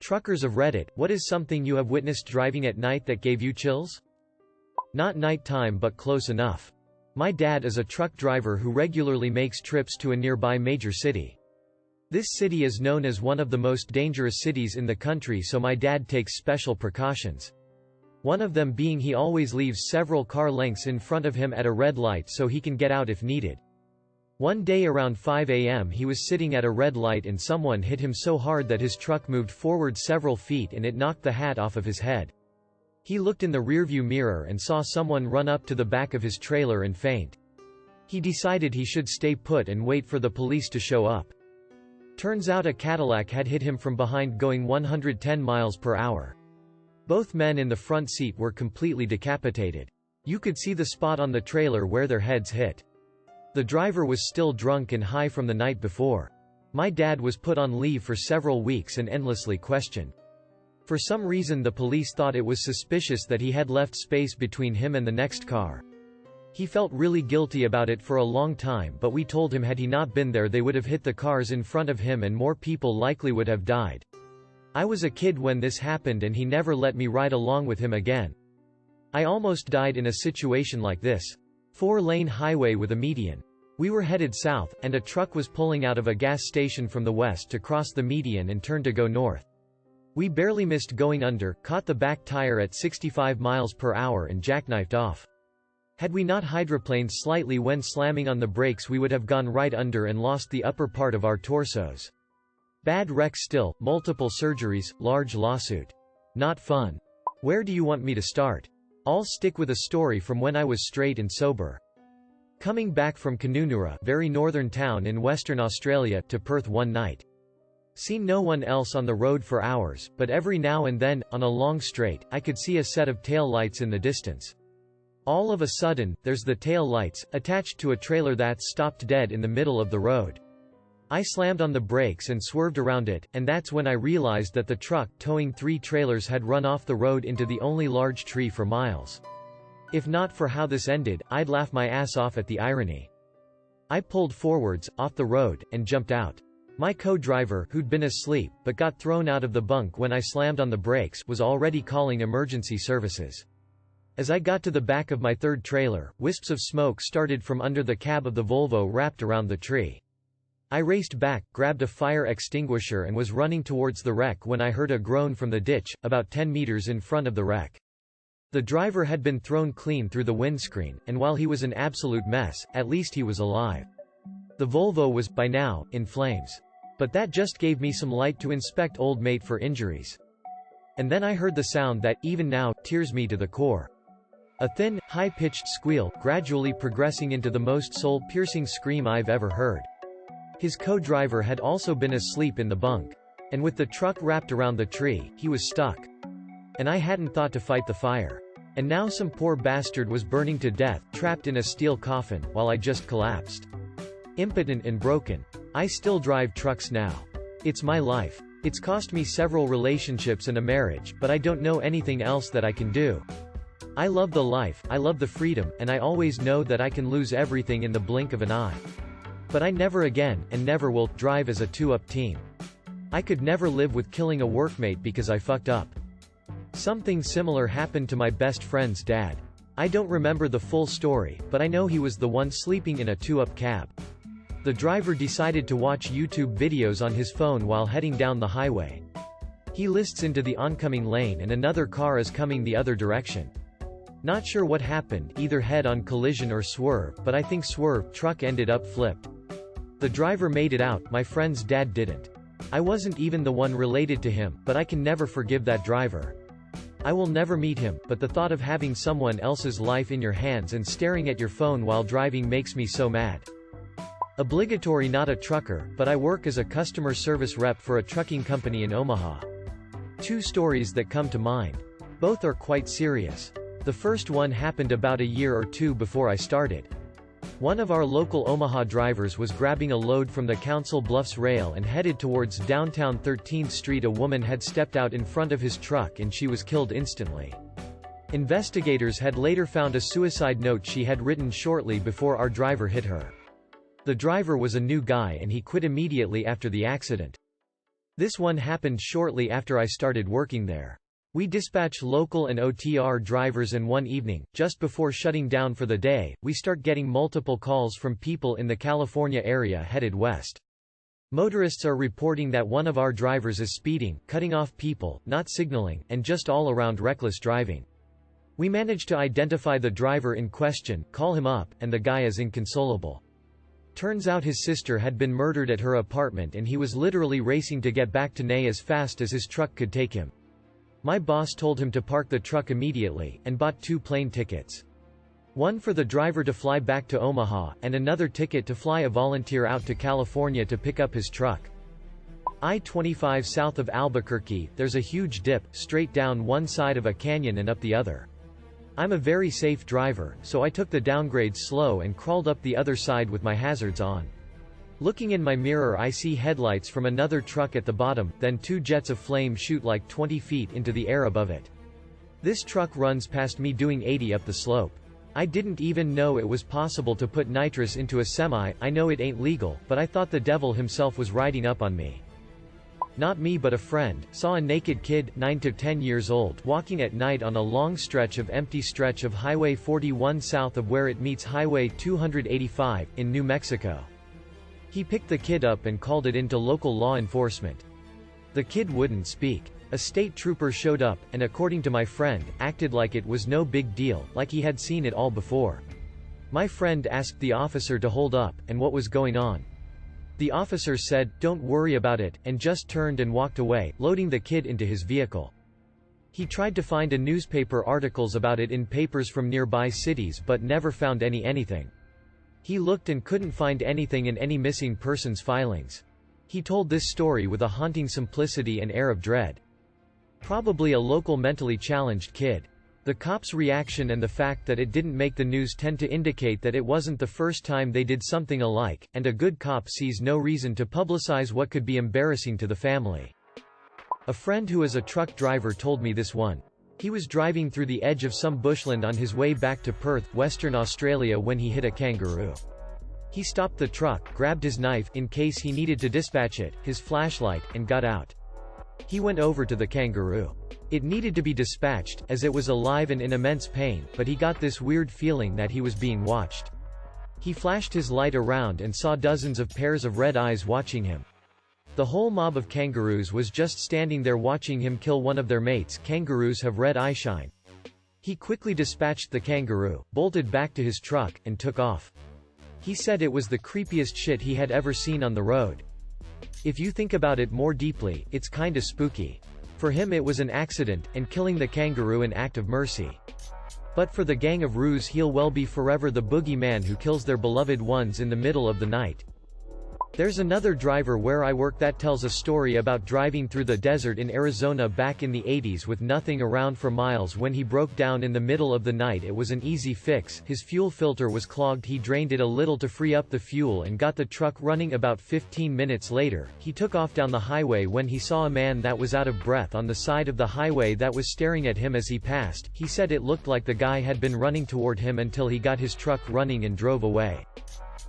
Truckers of Reddit, what is something you have witnessed driving at night that gave you chills? Not nighttime but close enough. My dad is a truck driver who regularly makes trips to a nearby major city. This city is known as one of the most dangerous cities in the country, so my dad takes special precautions. One of them being he always leaves several car lengths in front of him at a red light so he can get out if needed. One day around 5 a.m. he was sitting at a red light and someone hit him so hard that his truck moved forward several feet and it knocked the hat off of his head. He looked in the rearview mirror and saw someone run up to the back of his trailer and faint. He decided he should stay put and wait for the police to show up. Turns out a Cadillac had hit him from behind going 110 miles per hour. Both men in the front seat were completely decapitated. You could see the spot on the trailer where their heads hit. The driver was still drunk and high from the night before. My dad was put on leave for several weeks and endlessly questioned. For some reason the police thought it was suspicious that he had left space between him and the next car. He felt really guilty about it for a long time, but we told him had he not been there they would have hit the cars in front of him and more people likely would have died. I was a kid when this happened and he never let me ride along with him again. I almost died in a situation like this. 4-lane highway with a median. We were headed south, and a truck was pulling out of a gas station from the west to cross the median and turn to go north. We barely missed going under, caught the back tire at 65 miles per hour and jackknifed off. Had we not hydroplaned slightly when slamming on the brakes we would have gone right under and lost the upper part of our torsos. Bad wreck still, multiple surgeries, large lawsuit. Not fun. Where do you want me to start? I'll stick with a story from when I was straight and sober. Coming back from Kununurra, very northern town in Western Australia, to Perth one night. Seen no one else on the road for hours, but every now and then, on a long straight, I could see a set of tail lights in the distance. All of a sudden, there's the tail lights, attached to a trailer that's stopped dead in the middle of the road. I slammed on the brakes and swerved around it, and that's when I realized that the truck towing 3 trailers had run off the road into the only large tree for miles. If not for how this ended, I'd laugh my ass off at the irony. I pulled forwards, off the road, and jumped out. My co-driver, who'd been asleep, but got thrown out of the bunk when I slammed on the brakes, was already calling emergency services. As I got to the back of my third trailer, wisps of smoke started from under the cab of the Volvo wrapped around the tree. I raced back, grabbed a fire extinguisher and was running towards the wreck when I heard a groan from the ditch, about 10 meters in front of the wreck. The driver had been thrown clean through the windscreen, and while he was an absolute mess, at least he was alive. The Volvo was, by now, in flames. But that just gave me some light to inspect old mate for injuries. And then I heard the sound that, even now, tears me to the core. A thin, high-pitched squeal, gradually progressing into the most soul-piercing scream I've ever heard. His co-driver had also been asleep in the bunk. And with the truck wrapped around the tree, he was stuck. And I hadn't thought to fight the fire. And now some poor bastard was burning to death, trapped in a steel coffin, while I just collapsed. Impotent and broken. I still drive trucks now. It's my life. It's cost me several relationships and a marriage, but I don't know anything else that I can do. I love the life, I love the freedom, and I always know that I can lose everything in the blink of an eye. But I never again, and never will, drive as a 2-up team. I could never live with killing a workmate because I fucked up. Something similar happened to my best friend's dad. I don't remember the full story, but I know he was the one sleeping in a 2-up cab. The driver decided to watch YouTube videos on his phone while heading down the highway. He lists into the oncoming lane and another car is coming the other direction. Not sure what happened, either head-on collision or swerve, but I think swerve, truck ended up flipped. The driver made it out, my friend's dad didn't. I wasn't even the one related to him, but I can never forgive that driver. I will never meet him, but the thought of having someone else's life in your hands and staring at your phone while driving makes me so mad. Obligatory not a trucker, but I work as a customer service rep for a trucking company in Omaha. 2 stories that come to mind. Both are quite serious. The first one happened about a year or 2 before I started. One of our local Omaha drivers was grabbing a load from the Council Bluffs rail and headed towards downtown 13th Street. A woman had stepped out in front of his truck and she was killed instantly. Investigators had later found a suicide note she had written shortly before our driver hit her. The driver was a new guy and he quit immediately after the accident. This one happened shortly after I started working there. We dispatch local and OTR drivers, and one evening, just before shutting down for the day, we start getting multiple calls from people in the California area headed west. Motorists are reporting that one of our drivers is speeding, cutting off people, not signaling, and just all around reckless driving. We manage to identify the driver in question, call him up, and the guy is inconsolable. Turns out his sister had been murdered at her apartment and he was literally racing to get back to NA as fast as his truck could take him. My boss told him to park the truck immediately, and bought 2 plane tickets. One for the driver to fly back to Omaha, and another ticket to fly a volunteer out to California to pick up his truck. I-25 south of Albuquerque, there's a huge dip, straight down one side of a canyon and up the other. I'm a very safe driver, so I took the downgrade slow and crawled up the other side with my hazards on. Looking in my mirror, I see headlights from another truck at the bottom, then 2 jets of flame shoot like 20 feet into the air above it. This truck runs past me doing 80 up the slope. I didn't even know it was possible to put nitrous into a semi. I know it ain't legal, but I thought the devil himself was riding up on me. Not me but a friend, saw a naked kid, 9 to 10 years old, walking at night on a long stretch of empty stretch of Highway 41 south of where it meets Highway 285, in New Mexico. He picked the kid up and called it into local law enforcement. The kid wouldn't speak. A state trooper showed up, and according to my friend, acted like it was no big deal, like he had seen it all before. My friend asked the officer to hold up, and what was going on. The officer said, "Don't worry about it," and just turned and walked away, loading the kid into his vehicle. He tried to find a newspaper articles about it in papers from nearby cities but never found anything. He looked and couldn't find anything in any missing persons filings. He told this story with a haunting simplicity and air of dread. Probably a local mentally challenged kid. The cops' reaction and the fact that it didn't make the news tend to indicate that it wasn't the first time they did something alike, and a good cop sees no reason to publicize what could be embarrassing to the family. A friend who is a truck driver told me this one. He was driving through the edge of some bushland on his way back to Perth, Western Australia, when he hit a kangaroo. He stopped the truck, grabbed his knife in case he needed to dispatch it, his flashlight, and got out. He went over to the kangaroo. It needed to be dispatched, as it was alive and in immense pain, but he got this weird feeling that he was being watched. He flashed his light around and saw dozens of pairs of red eyes watching him. The whole mob of kangaroos was just standing there watching him kill one of their mates. Kangaroos have red eye shine. He quickly dispatched the kangaroo, bolted back to his truck, and took off. He said it was the creepiest shit he had ever seen on the road. If you think about it more deeply, it's kinda spooky. For him it was an accident, and killing the kangaroo an act of mercy. But for the gang of roos, he'll well be forever the boogeyman who kills their beloved ones in the middle of the night. There's another driver where I work that tells a story about driving through the desert in Arizona back in the 80s with nothing around for miles. When he broke down in the middle of the night, it was an easy fix. His fuel filter was clogged. He drained it a little to free up the fuel and got the truck running. About 15 minutes later, he took off down the highway when he saw a man that was out of breath on the side of the highway that was staring at him as he passed. He said it looked like the guy had been running toward him until he got his truck running and drove away.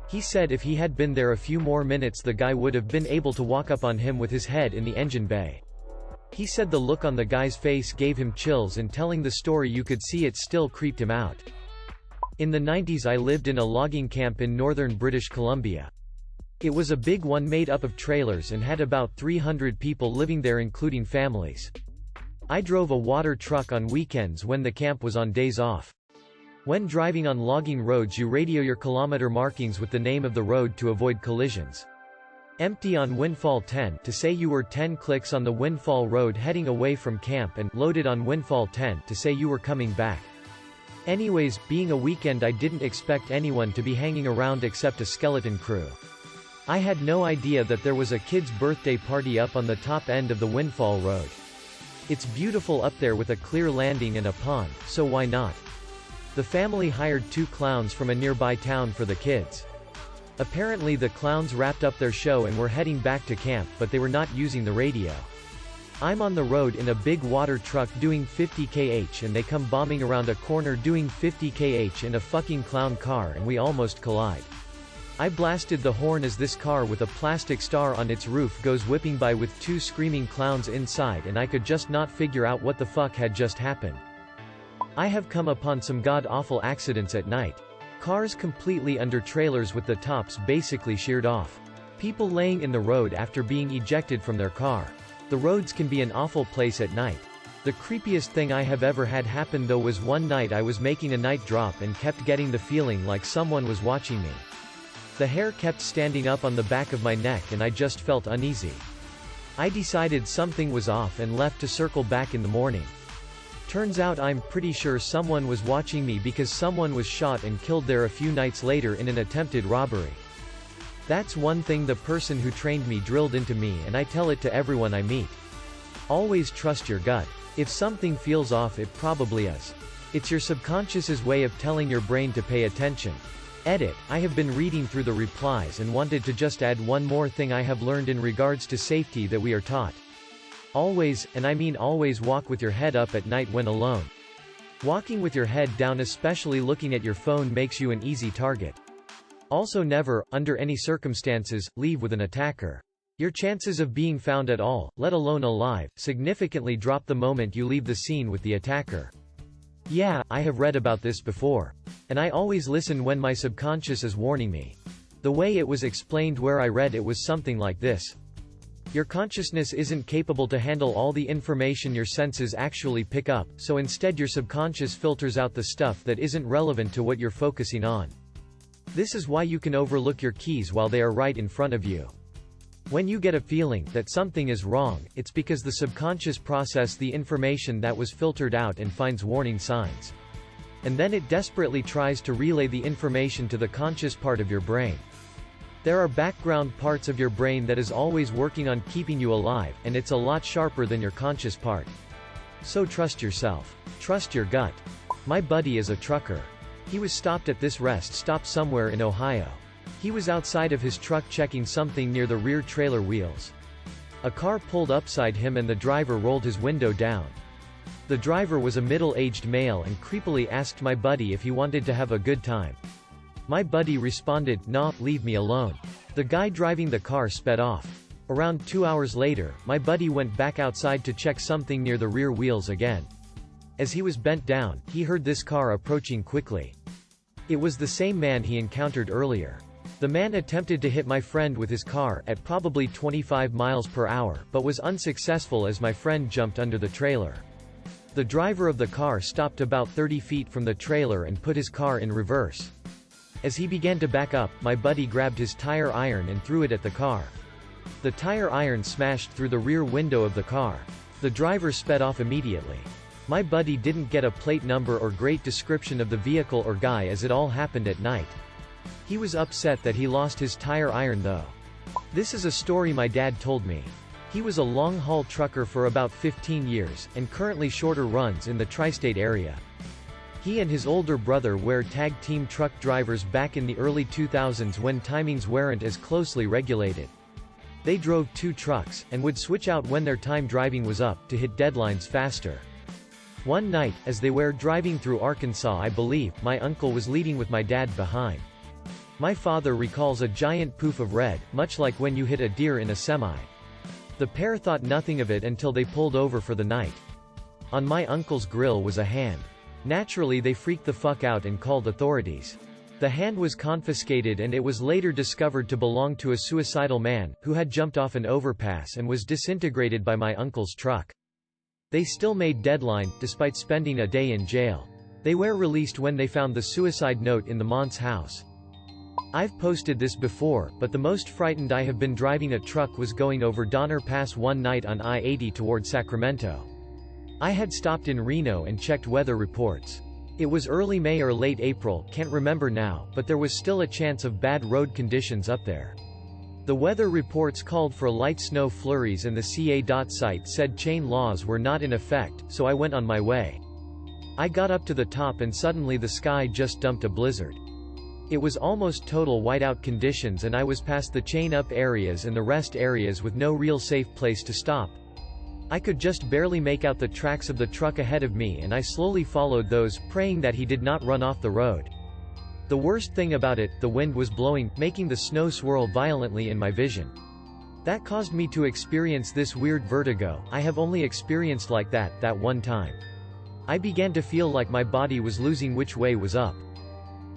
He said if he had been there a few more minutes, the guy would have been able to walk up on him with his head in the engine bay. He said the look on the guy's face gave him chills, and telling the story you could see it still creeped him out. In the 90s I lived in a logging camp in northern British Columbia. It was a big one made up of trailers and had about 300 people living there including families. I drove a water truck on weekends when the camp was on days off. When driving on logging roads, you radio your kilometer markings with the name of the road to avoid collisions. Empty on Windfall 10 to say you were 10 clicks on the Windfall Road heading away from camp, and loaded on Windfall 10 to say you were coming back. Anyways, being a weekend, I didn't expect anyone to be hanging around except a skeleton crew. I had no idea that there was a kid's birthday party up on the top end of the Windfall Road. It's beautiful up there with a clear landing and a pond, so why not? The family hired 2 clowns from a nearby town for the kids. Apparently the clowns wrapped up their show and were heading back to camp, but they were not using the radio. I'm on the road in a big water truck doing 50 kh and they come bombing around a corner doing 50 kh in a fucking clown car and we almost collide. I blasted the horn as this car with a plastic star on its roof goes whipping by with two screaming clowns inside, and I could just not figure out what the fuck had just happened. I have come upon some god-awful accidents at night. Cars completely under trailers with the tops basically sheared off. People laying in the road after being ejected from their car. The roads can be an awful place at night. The creepiest thing I have ever had happen though was one night I was making a night drop and kept getting the feeling like someone was watching me. The hair kept standing up on the back of my neck and I just felt uneasy. I decided something was off and left to circle back in the morning. Turns out I'm pretty sure someone was watching me because someone was shot and killed there a few nights later in an attempted robbery. That's one thing the person who trained me drilled into me, and I tell it to everyone I meet. Always trust your gut. If something feels off, it probably is. It's your subconscious's way of telling your brain to pay attention. Edit. I have been reading through the replies and wanted to just add one more thing I have learned in regards to safety that we are taught. Always, and I mean always, walk with your head up at night when alone. Walking with your head down, especially looking at your phone, makes you an easy target. Also never, under any circumstances, leave with an attacker. Your chances of being found at all, let alone alive, significantly drop the moment you leave the scene with the attacker. Yeah, I have read about this before. And I always listen when my subconscious is warning me. The way it was explained where I read it was something like this. Your consciousness isn't capable to handle all the information your senses actually pick up, so instead your subconscious filters out the stuff that isn't relevant to what you're focusing on. This is why you can overlook your keys while they are right in front of you. When you get a feeling that something is wrong, it's because the subconscious processes the information that was filtered out and finds warning signs. And then it desperately tries to relay the information to the conscious part of your brain. There are background parts of your brain that is always working on keeping you alive, and it's a lot sharper than your conscious part. So trust yourself. Trust your gut. My buddy is a trucker. He was stopped at this rest stop somewhere in Ohio. He was outside of his truck checking something near the rear trailer wheels. A car pulled upside him and the driver rolled his window down. The driver was a middle-aged male and creepily asked my buddy if he wanted to have a good time. My buddy responded, "Nah, leave me alone." The guy driving the car sped off. Around 2 hours later, my buddy went back outside to check something near the rear wheels again. As he was bent down, he heard this car approaching quickly. It was the same man he encountered earlier. The man attempted to hit my friend with his car, at probably 25 miles per hour, but was unsuccessful as my friend jumped under the trailer. The driver of the car stopped about 30 feet from the trailer and put his car in reverse. As he began to back up, my buddy grabbed his tire iron and threw it at the car. The tire iron smashed through the rear window of the car. The driver sped off immediately. My buddy didn't get a plate number or great description of the vehicle or guy as it all happened at night. He was upset that he lost his tire iron though. This is a story my dad told me. He was a long-haul trucker for about 15 years, and currently shorter runs in the tri-state area. He and his older brother were tag team truck drivers back in the early 2000s when timings weren't as closely regulated. They drove 2 trucks, and would switch out when their time driving was up, to hit deadlines faster. One night, as they were driving through Arkansas, I believe, my uncle was leading with my dad behind. My father recalls a giant poof of red, much like when you hit a deer in a semi. The pair thought nothing of it until they pulled over for the night. On my uncle's grill was a hand. Naturally they freaked the fuck out and called authorities. The hand was confiscated and it was later discovered to belong to a suicidal man, who had jumped off an overpass and was disintegrated by my uncle's truck. They still made deadline, despite spending a day in jail. They were released when they found the suicide note in the Mont's house. I've posted this before, but the most frightened I have been driving a truck was going over Donner Pass one night on I-80 toward Sacramento. I had stopped in Reno and checked weather reports. It was early May or late April, can't remember now, but there was still a chance of bad road conditions up there. The weather reports called for light snow flurries and the CA site said chain laws were not in effect, so I went on my way. I got up to the top and suddenly the sky just dumped a blizzard. It was almost total whiteout conditions and I was past the chain up areas and the rest areas with no real safe place to stop. I could just barely make out the tracks of the truck ahead of me and I slowly followed those, praying that he did not run off the road. The worst thing about it, the wind was blowing, making the snow swirl violently in my vision. That caused me to experience this weird vertigo. I have only experienced like that one time. I began to feel like my body was losing which way was up.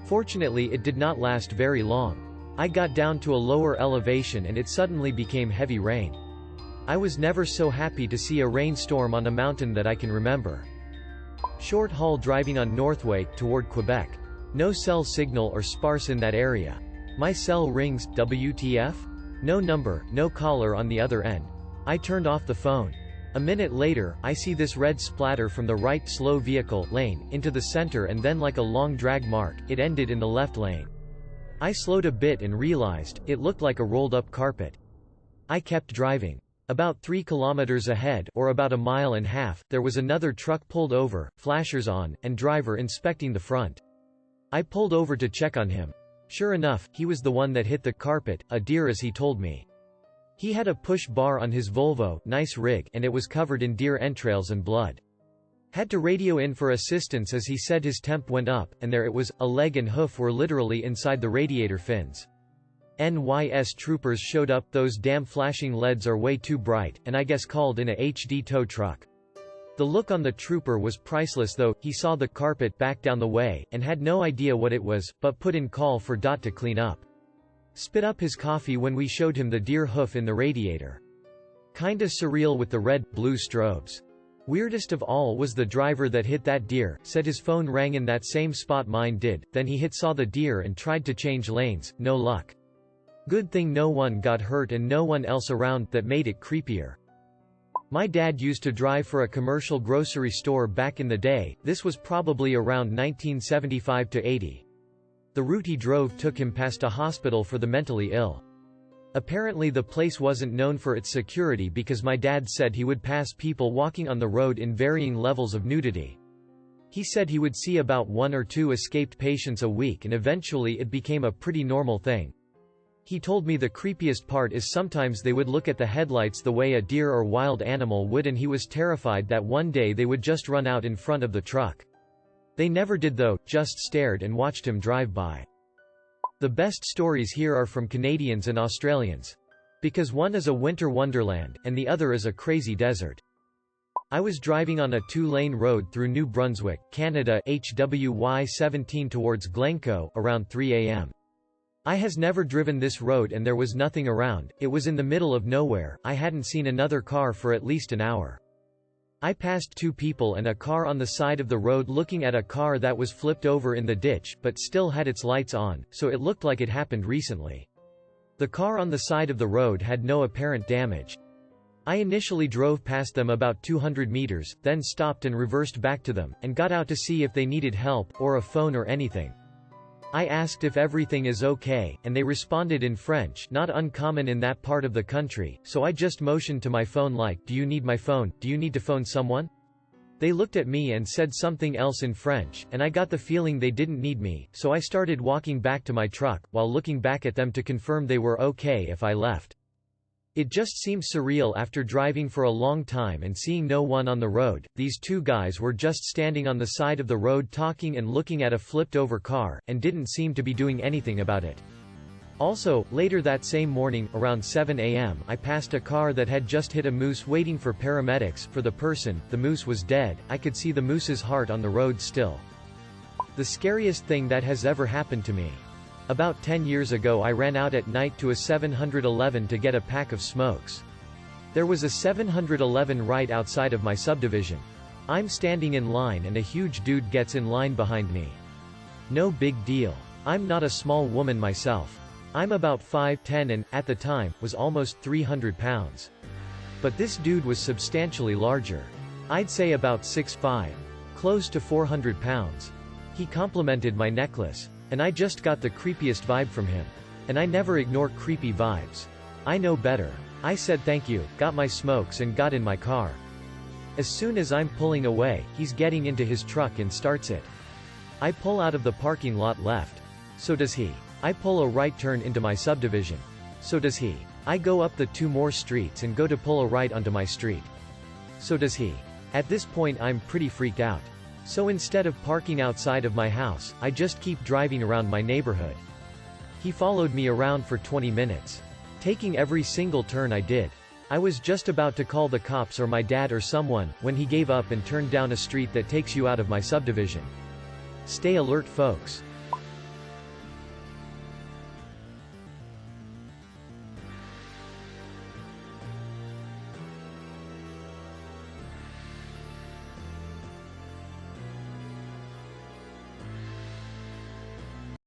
Fortunately, it did not last very long. I got down to a lower elevation and it suddenly became heavy rain. I was never so happy to see a rainstorm on a mountain that I can remember. Short haul driving on Northway, toward Quebec. No cell signal or sparse in that area. My cell rings, WTF? No number, no caller on the other end. I turned off the phone. A minute later, I see this red splatter from the right slow vehicle lane, into the center and then like a long drag mark, it ended in the left lane. I slowed a bit and realized, it looked like a rolled-up carpet. I kept driving. About 3 kilometers ahead, or about a mile and a half, there was another truck pulled over, flashers on, and driver inspecting the front. I pulled over to check on him. Sure enough, he was the one that hit the carpet, a deer as he told me. He had a push bar on his Volvo, nice rig, and it was covered in deer entrails and blood. Had to radio in for assistance as he said his temp went up, and there it was, a leg and hoof were literally inside the radiator fins. NYS troopers showed up, those damn flashing LEDs are way too bright, and I guess called in a HD tow truck. The look on the trooper was priceless though, he saw the carpet back down the way, and had no idea what it was, but put in call for DOT to clean up. Spit up his coffee when we showed him the deer hoof in the radiator. Kinda surreal with the red-blue strobes. Weirdest of all was the driver that hit that deer, said his phone rang in that same spot mine did, then he saw the deer and tried to change lanes, no luck. Good thing no one got hurt and no one else around, that made it creepier. My dad used to drive for a commercial grocery store back in the day, this was probably around 1975 to 80. The route he drove took him past a hospital for the mentally ill. Apparently the place wasn't known for its security because my dad said he would pass people walking on the road in varying levels of nudity. He said he would see about 1 or 2 escaped patients a week and eventually it became a pretty normal thing. He told me the creepiest part is sometimes they would look at the headlights the way a deer or wild animal would and he was terrified that one day they would just run out in front of the truck. They never did though, just stared and watched him drive by. The best stories here are from Canadians and Australians. Because one is a winter wonderland, and the other is a crazy desert. I was driving on a 2-lane road through New Brunswick, Canada, HWY 17 towards Glencoe, around 3 a.m. I has never driven this road and there was nothing around, it was in the middle of nowhere, I hadn't seen another car for at least an hour. I passed 2 people and a car on the side of the road looking at a car that was flipped over in the ditch, but still had its lights on, so it looked like it happened recently. The car on the side of the road had no apparent damage. I initially drove past them about 200 meters, then stopped and reversed back to them, and got out to see if they needed help, or a phone or anything. I asked if everything is okay, and they responded in French, not uncommon in that part of the country, so I just motioned to my phone like, "Do you need my phone? Do you need to phone someone?" They looked at me and said something else in French, and I got the feeling they didn't need me, so I started walking back to my truck, while looking back at them to confirm they were okay if I left. It just seemed surreal after driving for a long time and seeing no one on the road. These 2 guys were just standing on the side of the road talking and looking at a flipped-over car, and didn't seem to be doing anything about it. Also, later that same morning, around 7 a.m., I passed a car that had just hit a moose waiting for paramedics. For the person, the moose was dead, I could see the moose's heart on the road still. The scariest thing that has ever happened to me. About 10 years ago I ran out at night to a 7-Eleven to get a pack of smokes. There was a 7-Eleven right outside of my subdivision. I'm standing in line and a huge dude gets in line behind me. No big deal. I'm not a small woman myself. I'm about 5'10" and, at the time, was almost 300 pounds. But this dude was substantially larger. I'd say about 6'5". Close to 400 pounds. He complimented my necklace. And I just got the creepiest vibe from him. And I never ignore creepy vibes. I know better. I said thank you, got my smokes and got in my car. As soon as I'm pulling away, he's getting into his truck and starts it. I pull out of the parking lot left. So does he. I pull a right turn into my subdivision. So does he. I go up the 2 more streets and go to pull a right onto my street. So does he. At this point I'm pretty freaked out. So instead of parking outside of my house, I just keep driving around my neighborhood. He followed me around for 20 minutes. Taking every single turn I did. I was just about to call the cops or my dad or someone, when he gave up and turned down a street that takes you out of my subdivision. Stay alert, folks.